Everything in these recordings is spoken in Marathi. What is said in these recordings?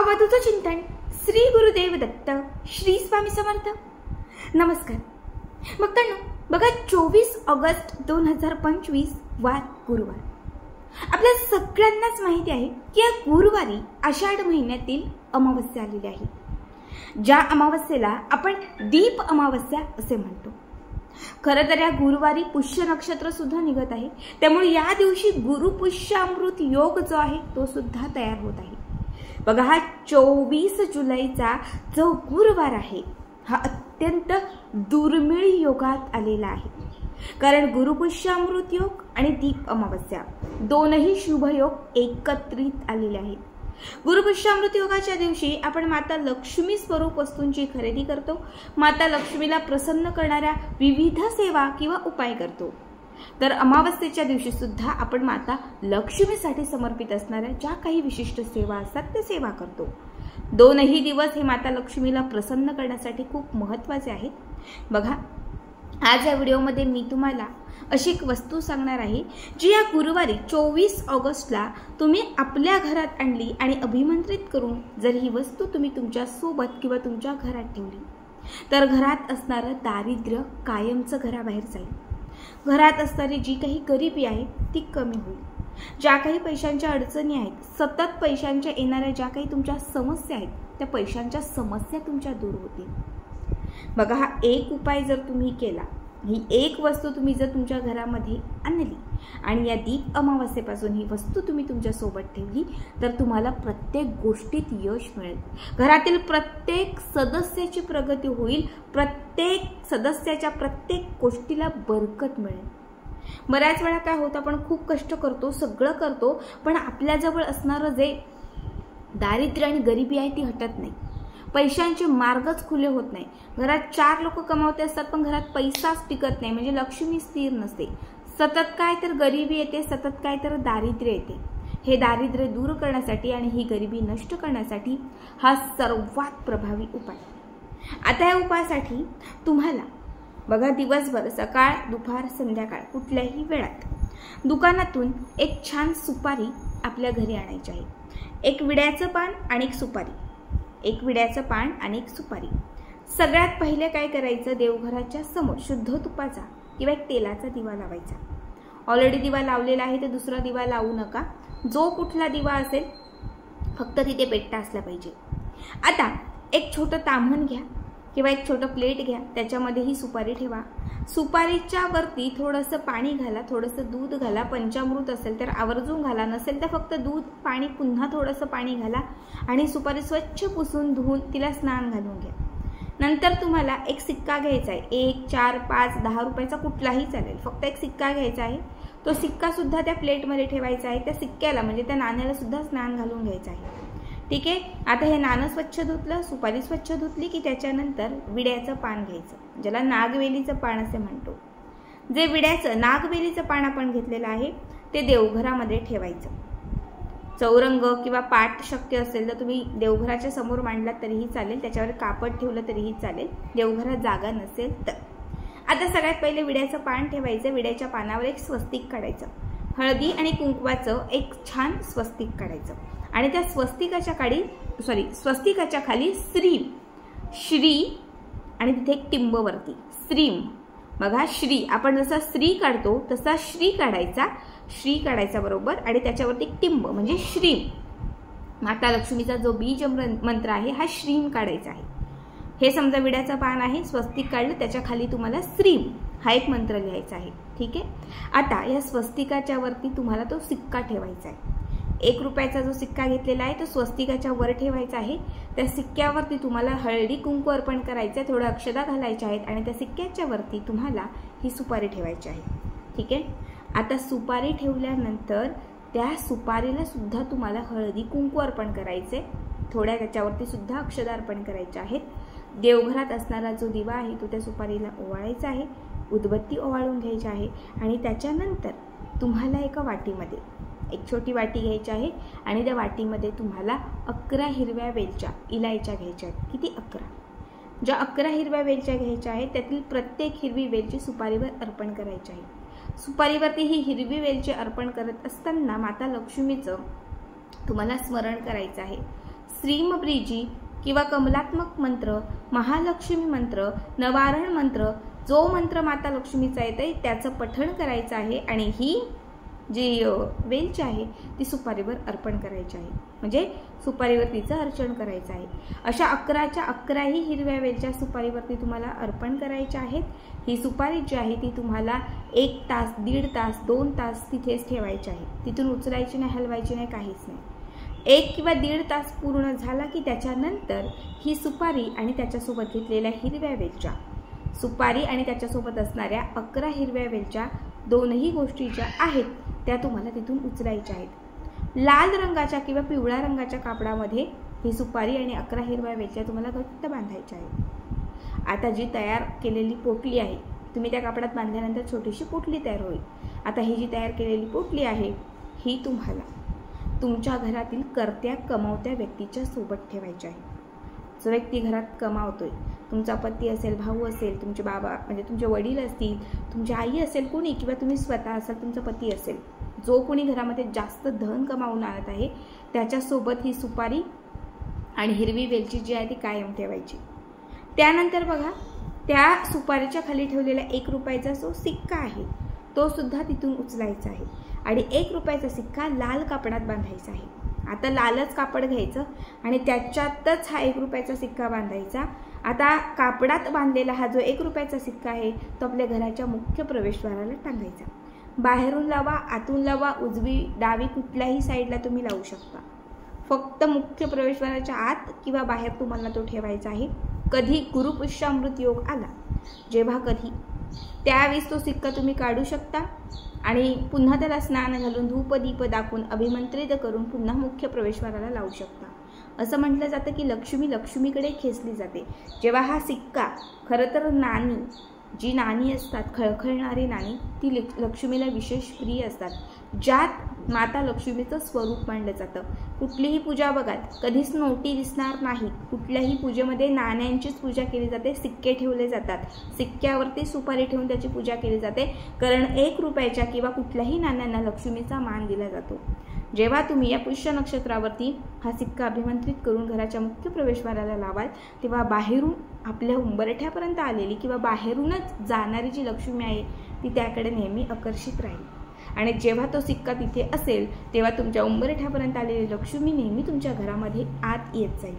अवधूत चिंतन श्री गुरुदेव दत्त श्री स्वामी समर्थ। नमस्कार भक्तांनो, बघा 24 ऑगस्ट 2025 वार गुरुवार। आपल्या सगळ्यांनाच माहिती आहे की या गुरुवारी आषाढ महिन्यातील अमावस्या आलेली आहे, ज्या अमावस्येला आपण दीप अमावस्या असे म्हणतो। खरं तर या गुरुवारी पुष्य नक्षत्र सुद्धा निघत आहे, त्यामुळे या दिवशी गुरु पुष्यामृत योग जो आहे तो सुद्धा तयार होत आहे। बघा, हा 24 जुलैचा जो गुरुवार आहे हा अत्यंत दुर्मिळ योगात आलेला आहे, कारण गुरुपुष्यामृत योग आणि दीप अमावस्या दोनही शुभ योग एकत्रित आलेले आहेत। गुरुपुष्यामृत योगाच्या दिवशी आपण माता लक्ष्मी स्वरूप वस्तूंची खरेदी करतो, माता लक्ष्मीला प्रसन्न करणाऱ्या विविध सेवा किंवा उपाय करतो। तर अमावस्येच्या दिवशी सुद्धा आपण माता लक्ष्मीसाठी समर्पित असणाऱ्या ज्या काही विशिष्ट सेवा असतात त्या सेवा करतो। दोनही दिवस हे माता लक्ष्मीला प्रसन्न करण्यासाठी खूप महत्त्वाचे आहेत। बघा, आज या व्हिडिओमध्ये मी तुम्हाला अशी एक वस्तू सांगणार आहे जी या गुरुवारी 24 ऑगस्टला तुम्ही आपल्या घरात आणली आणि अभिमंत्रित करून जर ही वस्तू तुम्ही तुमच्या सोबत किंवा तुमच्या घरात ठेवली तर घरात असणारं दारिद्र्य कायमचं घराबाहेर जाईल। घरात असणारी जी काही गरिबी आहे ती कमी होईल। ज्या काही पैशांच्या अडचणी आहेत, सतत पैशांच्या येणाऱ्या ज्या काही तुमच्या समस्या आहेत त्या पैशांच्या समस्या तुमच्या दूर होतील। बघा, हा एक उपाय जर तुम्ही केला, ही एक वस्तू तुम्ही जर तुमच्या घरामध्ये आणली आणि या दीप अमावस्येपासून ही वस्तू तुम्ही तुमच्या सोबत ठेवली तर तुम्हाला प्रत्येक गोष्टीत यश मिळेल। घरातील प्रत्येक सदस्याची प्रगती होईल, प्रत्येक सदस्याच्या प्रत्येक गोष्टीला बरकत मिळेल। बऱ्याच वेळा काय होतं, आपण खूप कष्ट करतो, सगळं करतो, पण आपल्याजवळ असणारं जे दारिद्र्य आणि गरिबी आहे ती हटत नाही। पैशांचे मार्गच खुले होत नाही। घरात 4 लोक कमावते असतात पण घरात पैसाच टिकत नाही, म्हणजे लक्ष्मी स्थिर नसते। सतत काय तर गरिबी येते, सतत काय तर दारिद्र्य येते। हे दारिद्र्य दूर करण्यासाठी आणि ही गरिबी नष्ट करण्यासाठी हा सर्वात प्रभावी उपाय। आता या उपायासाठी तुम्हाला बघा, दिवसभर सकाळ दुपार संध्याकाळ कुठल्याही वेळात दुकानातून एक छान सुपारी आपल्या घरी आणायची आहे। एक विड्याचं पान आणि एक सुपारी, एक विड्याचं पान आणि एक सुपारी। सगळ्यात पहिले काय करायचं, देवघराच्या समोर शुद्ध तुपाचा किंवा एक तेलाचा दिवा लावायचा। ऑलरेडी दिवा लावलेला आहे तर दुसरा दिवा लावू नका, जो कुठला दिवा असेल फक्त तिथे पेटता असला पाहिजे। आता एक छोटं ताम्हण घ्या किंवा एक छोटं प्लेट घ्या, त्याच्यामध्ये ही सुपारी ठेवा। सुपारीच्या वरती थोडंसं पाणी घाला, थोडंसं दूध घाला, पंचामृत असेल तर आवर्जून घाला, नसेल तर फक्त दूध पाणी पुन्हा थोडंसं पाणी घाला आणि सुपारी स्वच्छ पुसून धुवून तिला स्नान घालून घ्या। नंतर तुम्हाला एक सिक्का घ्यायचा आहे, 1, 4, 5, 10 रुपयाचा कुठलाही चालेल, फक्त एक सिक्का घ्यायचा आहे। तो सिक्का सुद्धा त्या प्लेटमध्ये ठेवायचा आहे। त्या सिक्क्याला म्हणजे त्या नाण्याला सुद्धा स्नान घालून घ्यायचं आहे, ठीक आहे। आता हे नाणं स्वच्छ धुतलं, सुपारी स्वच्छ धुतली की त्याच्यानंतर विड्याचं पान घ्यायचं, ज्याला नागवेलीचं पान असे म्हणतो। जे विड्याचं नागवेलीचं पान आपण घेतलेलं आहे ते देवघरामध्ये ठेवायचं। चौरंग किंवा पाट शक्य असेल तर तुम्ही देवघराच्या समोर मांडलात तरीही चालेल, त्याच्यावर कापड ठेवलं तरीही चालेल, देवघरात जागा नसेल तर। आता सगळ्यात पहिले विड्याचं पान ठेवायचं, विड्याच्या पानावर एक स्वस्तिक काढायचं, हळदी आणि कुंकवाचं एक छान स्वस्तिक काढायचं आणि त्या स्वस्तिकाच्या खाली श्री आणि तिथे एक टिंबवरती श्रीम। बघा, श्री आपण जसा श्री काढतो तसा श्री काढायचा बरोबर, आणि त्याच्यावरती एक टिंब म्हणजे श्रीम। माता लक्ष्मीचा जो बीज मंत्र आहे हा श्रीम काढायचा आहे। हे समजा विड्याचं पान आहे, स्वस्तिक काढलं, त्याच्या खाली तुम्हाला श्रीम हा एक मंत्र लिहायचा आहे, ठीक आहे। आता या स्वस्तिकाच्या वरती तुम्हाला तो सिक्का ठेवायचा आहे। 1 रुपयाचा जो सिक्का घेतलेला आहे तो स्वस्तिकाच्या वर ठेवायचा आहे। त्या सिक्क्यावरती तुम्हाला हळदी कुंकू अर्पण करायचं, थोडं अक्षता घालायच्या आहेत आणि त्या सिक्क्याच्या वरती तुम्हाला ही सुपारी ठेवायची आहे, ठीक आहे। आता सुपारी ठेवल्यानंतर त्या सुपारीला सुद्धा तुम्हाला हळदी कुंकू अर्पण करायचे, थोड्या त्याच्यावरती सुद्धा अक्षता अर्पण करायच्या आहेत। देवघरात असणारा जो दिवा आहे तो त्या सुपारीला ओवाळायचा आहे, उदबत्ती ओवाळून घ्यायची आहे आणि त्याच्यानंतर तुम्हाला एका वाटीमध्ये एक छोटी वाटी घ्यायची आहे आणि त्या वाटीमध्ये तुम्हाला 11 हिरव्या वेलच्या इलायच्या घ्यायच्या आहेत। किती? 11। ज्या 11 हिरव्या वेलच्या घ्यायच्या आहेत त्यातील प्रत्येक हिरवी वेलची सुपारीवर अर्पण करायची आहे। सुपारीवरती ही हिरवी वेलची अर्पण करत असताना माता लक्ष्मीचं तुम्हाला स्मरण करायचं आहे। श्रीमब्रीजी किंवा कमलात्मक मंत्र, महालक्ष्मी मंत्र, नवारण मंत्र, जो मंत्र माता लक्ष्मीचा येते त्याचं पठण करायचं आहे आणि ही जी वेलची आहे ती सुपारीवर अर्पण करायची आहे, म्हणजे सुपारीवर तिचं अर्चन करायचं आहे। अशा 11च्या 11ही हिरव्या वेलच्या सुपारीवरती तुम्हाला अर्पण करायच्या आहेत। ही सुपारी जी आहे ती तुम्हाला 1 तास, 1.5 तास, 2 तास तिथेच ठेवायची आहे, तिथून उचलायची नाही, हलवायची नाही, काहीच नाही। 1 किंवा 1.5 तास पूर्ण झाला की त्याच्यानंतर ही सुपारी आणि त्याच्यासोबत घेतलेल्या हिरव्या वेलच्या, सुपारी आणि त्याच्यासोबत असणाऱ्या 11 हिरव्या वेलच्या दोनही गोष्टी ज्या आहेत त्या तुम्हाला तिथून उचलायच्या आहेत। लाल रंगाच्या किंवा पिवळ्या रंगाच्या कापडामध्ये ही सुपारी आणि 11 हिरव्या वेलच्या तुम्हाला घट्ट बांधायच्या आहेत। आता जी तयार केलेली पोटली आहे, तुम्ही त्या कापडात बांधल्यानंतर छोटीशी पोटली तयार होईल। आता ही जी तयार केलेली पोटली आहे ही तुम्हाला तुमच्या घरातील कर्त्या कमावत्या व्यक्तीच्या सोबत ठेवायची आहे। जो व्यक्ती घरात कमावतोय, तुमचा पती असेल, भाऊ असेल, तुमचे बाबा म्हणजे तुमचे वडील असतील, तुमची आई असेल कोणी, किंवा तुम्ही स्वतः असाल, तुमचा पती असेल, जो कोणी घरामध्ये जास्त धन कमावून आणत आहे त्याच्यासोबत ही सुपारी आणि हिरवी वेलची जी आहे ती कायम ठेवायची। त्यानंतर बघा, त्या सुपारीच्या खाली ठेवलेला 1 रुपयाचा जो सिक्का आहे तो सुद्धा तिथून उचलायचा आहे आणि 1 रुपयाचा सिक्का लाल कापडात बांधायचा आहे। आता लालच कापड घ्यायचं आणि त्याच्यातच हा 1 रुपयाचा सिक्का बांधायचा। आता कापडात बांधलेला हा जो 1 रुपयाचा सिक्का आहे तो आपल्या घराच्या मुख्य प्रवेशद्वाराला टांगायचा। बाहेरून लावा, आतून लावा, उजवी डावी कुठल्याही साईडला तुम्ही लावू शकता, फक्त मुख्य प्रवेशद्वाराच्या आत किंवा बाहेर तुम्हाला तो ठेवायचा आहे। कधी गुरुपुष्यामृत योग आला, जेव्हा कधी, त्यावेळेस तो सिक्का तुम्ही काढू शकता आणि पुन्हा त्याला स्नान घालून धूप दीप दाखवून अभिमंत्रित करून पुन्हा मुख्य प्रवेशद्वाराला लावू शकता। असं म्हटलं जातं की लक्ष्मी लक्ष्मीकडे खेचली जाते। जेव्हा हा सिक्का, खरं तर नाणी, जी नाणी असतात खळखळणारी नाणी, ती लक्ष्मीला विशेष प्रिय असतात, ज्यात माता लक्ष्मीचं स्वरूप मानलं जातं। कुठलीही पूजा बघाल कधीच नोटी दिसणार नाही, कुठल्याही पूजेमध्ये नाण्यांचीच पूजा केली जाते, सिक्के ठेवले जातात, सिक्क्यावरती सुपारी ठेवून त्याची पूजा केली जाते, कारण 1 रुपयाच्या किंवा कुठल्याही नाण्यांना लक्ष्मीचा मान दिला जातो। जेव्हा तुम्ही या पुष्य नक्षत्रावरती हा सिक्का अभिमंत्रित करून घराच्या मुख्य प्रवेशद्वाराला लावाल तेव्हा बाहेरून आपल्या उंबरठ्यापर्यंत आलेली किंवा बाहेरूनच जाणारी जी लक्ष्मी आहे ती त्याकडे नेहमी आकर्षित राहील आणि जेव्हा तो सिक्का तिथे असेल तेव्हा तुमच्या उंबरठ्यापर्यंत आलेली लक्ष्मी नेहमी तुमच्या घरामध्ये आत येत जाईल,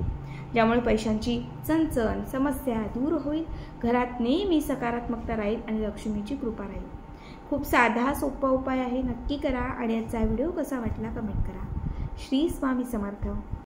ज्यामुळे पैशांची चणचण समस्या दूर होईल, घरात नेहमी सकारात्मकता राहील आणि लक्ष्मीची कृपा राहील। खूप साधा सोपा उपाय आहे, नक्की करा आणि आजचा व्हिडिओ कसा वाटला कमेंट करा। श्री स्वामी समर्थ।